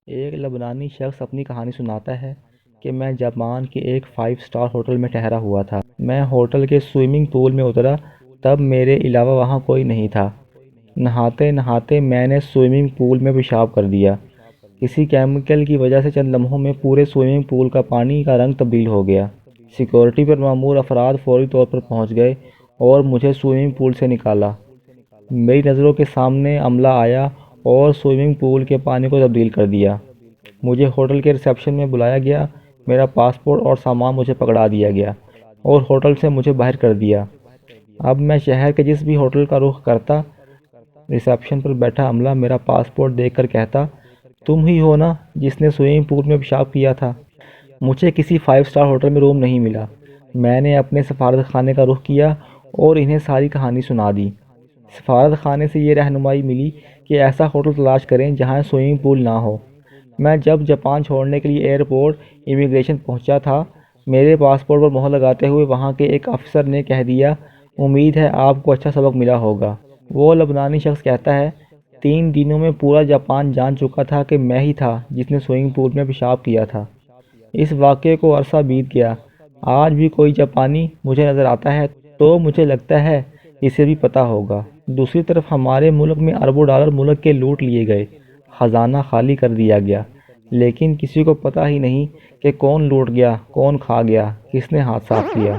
ایک لبنانی شخص اپنی کہانی سناتا ہے کہ میں جاپان کے ایک 5 اسٹار ہوٹل میں ٹھہرا ہوا تھا۔ میں ہوٹل کے سوئمنگ پول میں اترا، تب میرے علاوہ وہاں کوئی نہیں تھا۔ نہاتے نہاتے میں نے سوئمنگ پول میں پیشاب کر دیا۔ کسی کیمیکل کی وجہ سے چند لمحوں میں پورے سوئمنگ پول کا پانی کا رنگ تبدیل ہو گیا۔ سیکورٹی پر مامور افراد فوری طور پر پہنچ گئے اور مجھے سوئمنگ پول سے نکالا۔ میری نظروں کے سامنے عملہ آیا اور سوئمنگ پول کے پانی کو تبدیل کر دیا۔ مجھے ہوٹل کے ریسیپشن میں بلایا گیا، میرا پاسپورٹ اور سامان مجھے پکڑا دیا گیا اور ہوٹل سے مجھے باہر کر دیا۔ اب میں شہر کے جس بھی ہوٹل کا رخ کرتا، ریسیپشن پر بیٹھا عملہ میرا پاسپورٹ دیکھ کر کہتا، تم ہی ہو نا جس نے سوئمنگ پول میں پیشاب کیا تھا؟ مجھے کسی 5 اسٹار ہوٹل میں روم نہیں ملا۔ میں نے اپنے سفارت خانے کا رخ کیا اور انہیں ساری کہانی سنا دی۔ سفارت خانے سے یہ رہنمائی ملی کہ ایسا ہوٹل تلاش کریں جہاں سوئمنگ پول نہ ہو۔ میں جب جاپان چھوڑنے کے لیے ایئرپورٹ امیگریشن پہنچا تھا، میرے پاسپورٹ پر مہر لگاتے ہوئے وہاں کے ایک افسر نے کہہ دیا، امید ہے آپ کو اچھا سبق ملا ہوگا۔ وہ لبنانی شخص کہتا ہے، 3 دنوں میں پورا جاپان جان چکا تھا کہ میں ہی تھا جس نے سوئمنگ پول میں پیشاب کیا تھا۔ اس واقعے کو عرصہ بیت گیا، آج بھی کوئی جاپانی مجھے نظر آتا ہے تو مجھے لگتا ہے اسے بھی پتہ ہوگا۔ دوسری طرف ہمارے ملک میں اربوں ڈالر ملک کے لوٹ لیے گئے، خزانہ خالی کر دیا گیا، لیکن کسی کو پتہ ہی نہیں کہ کون لوٹ گیا، کون کھا گیا، کس نے ہاتھ صاف کیا۔